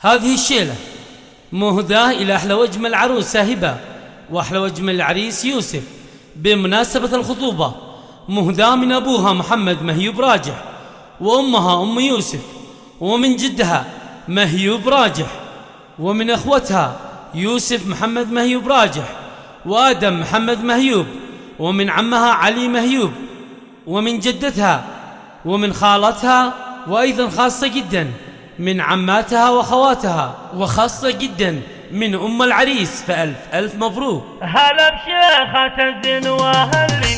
هذه الشيلة مهداة إلى أحلى وجم العروسة هبة وأحلى وجم العريس يوسف بمناسبة الخطوبة، مهداة من أبوها محمد مهيوب راجح وأمها أم يوسف، ومن جدها مهيوب راجح، ومن أخوتها يوسف محمد مهيوب راجح وآدم محمد مهيوب، ومن عمها علي مهيوب، ومن جدتها، ومن خالتها، وأيضا خاصة جدا من عماتها وخواتها، وخاصة جدا من أم العريس. فألف ألف مبروك. هلا بشيخة الزين وأهلي،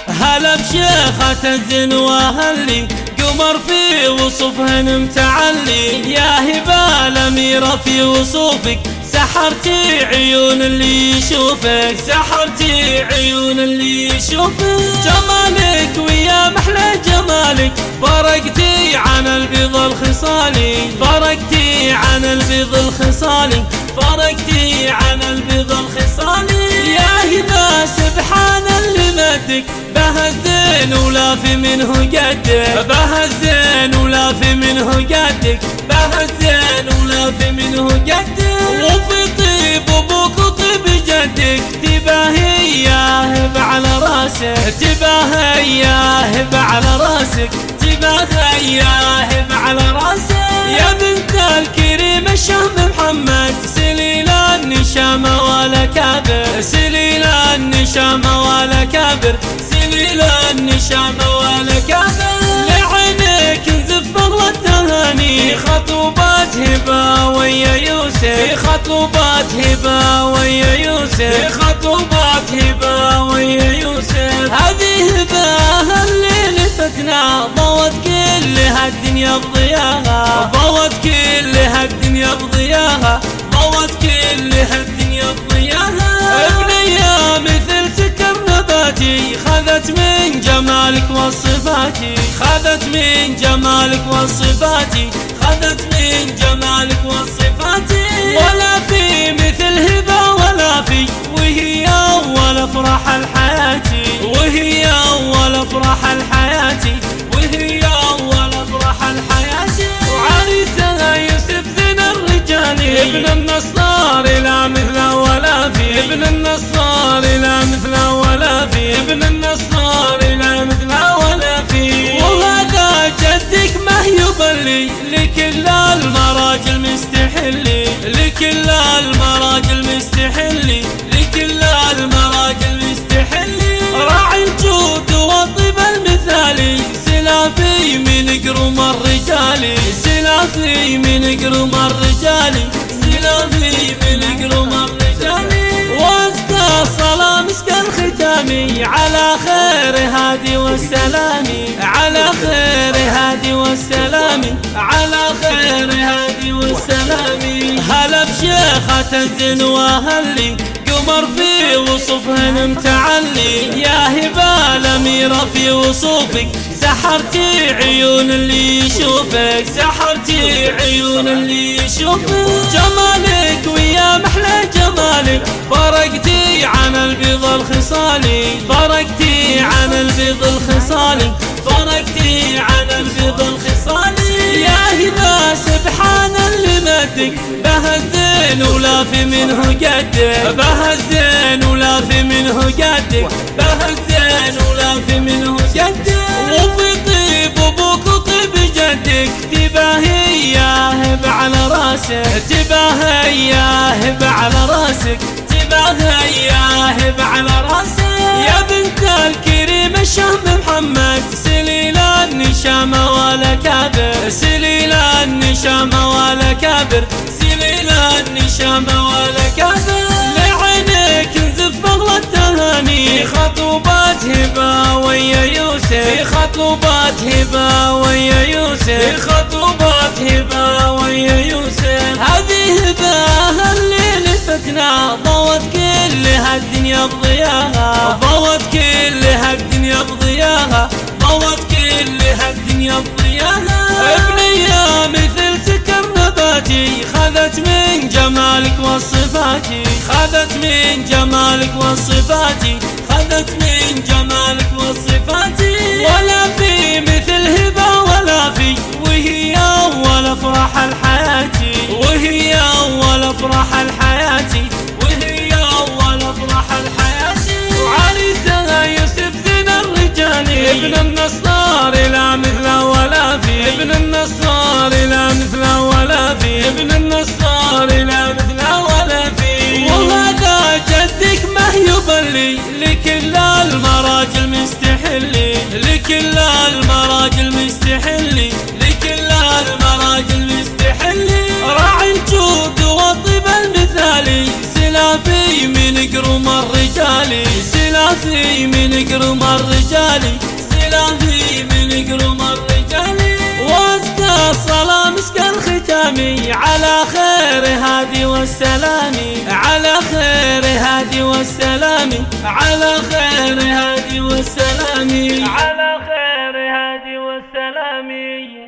هلا بشيخة الزين وأهلي، قمر في وصفهن متعلي، يا هبة الأميرة في وصوفك، سحرتي عيون اللي يشوفك، سحرتي عيون اللي يشوفك، جمالك ويا محلى جمالك، فرقتي عن البيض الخصالي، فرقتي عن البيض الخصالي، فرقتي عن البيض الخصالي، يا هبة سبحان اللي مدك، بها الزين ولا في منه قدك، بها الزين ولا في منه قدك، بها الزين ولا في منه قدك، وفي طيب ابوك وطيب جدك، تباهي يا هبة على راسك، تباهي يا هبة على راسك، تباهي يا هبة على راسك، يا بنت الكريم الشهم محمد، سليل النشامة ولا كابر، سليل النشامة ولا كابر، سليل النشامة ولا كابر، لعينك نزف اغلى التهاني، خطوبات هبة ويا يوسف، خطوبات هبة ويا يوسف، خطوبات هبة ويا يوسف، هذه هبة اللي لفتنا، ضوت كل هالدنيا بضياها، ضوت كل هالدنيا بضياها، ضوت كل هالدنيا بضياها، ابنية مثل سكر نباتي، خذت من جمالك وصفاتي، خذت من جمالك وصفاتي، خذت من جمالك وصفاتي، ولا في مثل هبة ولا في، وهي أول أفراح الحياة، وهي أول أفراح الحياة، وهي أول أفراح الحياة، وعريسها يوسف زين الرجال، ابن النصار لا مثل ولا في، ابن النصار لا مثل ولا في، ابن النصار لا مثل ولا في، وهذا جدك مهيوب اللي لكل المراجل مستحلي، لكل المراجل مستحلي، لكل المراجل مستحلي، راعي الجود والطيب المثالي، سلافي من قرم الرجال، سلافي من قرم الرجال، سلافي من قرم الرجال، وازكى الصلاة مسك الختامي، على خير هادي والسلامي، على خير هادي والسلامي، على خير هادي والسلامي، هلا بشيخة الزين وأهلي، قمر في وصفهن متعلي، يا هبة الأميرة في وصوفك، سحرتي عيون اللي يشوفك، سحرتي عيون اللي يشوفك، جمالك ويا محلى جمالك، فرقتي عن البيض الخصالي، فرقتي عن البيض الخصالي، فرقتي عن البيض الخصالي، يا هبة سبحان اللي مدك، بها الزين ولا في منه قدك، بها الزين ولا في منه قدك، بها الزين ولا في منه قدك، وفي طيب ابوك وطيب جدك، تباهي يا هبة على راسك، تباهي يا هبة على راسك، تباهي يا هبة على راسك، يا بنت الكريم الشهم محمد، سليل النشامة ولا كابر، سليل النشامة ولا كابر، سليل النشامة ولا كابر، لعينك نزف اغلى التهاني، خطوبات هبة ويا يوسف، خطوبات هبة ويا يوسف، خطوبات هبة ويا يوسف، هذه هبة اللي لفتنا، ضوت كل هالدنيا بضياها، ضوت كل هالدنيا بضياها، ضوت كل هالدنيا بضياها، ابنية مثل سكر نباتي، خذت من جمالك وصفاتي، خذت من جمالك وصفاتي، خذت من جمالك وصفاتي، ولا في مثل هبة ولا في، وهي افراح الحياتي وهي اول افراح الحياتي. وعريسها يوسف زين الرجالي ابن النصار لا مثله ولا في، ابن النصار لا مثله ولا في، ابن النصار لا مثله ولا في. وهذا جدك ما يضلي لكل المراجل مستحلي، لكل المراجل مستحلي، لكل المراجل مستحلي. راعي الجود والطيب المثالي سلافي من قرم الرجالي، سلافي من قرم الرجالي، سلافي من قرم الرجالي. وازكى الصلاة مسك الختامي على خير هادي والسلامي، على خير هادي والسلامي، على خير هادي والسلامي، على خير هادي والسلامي.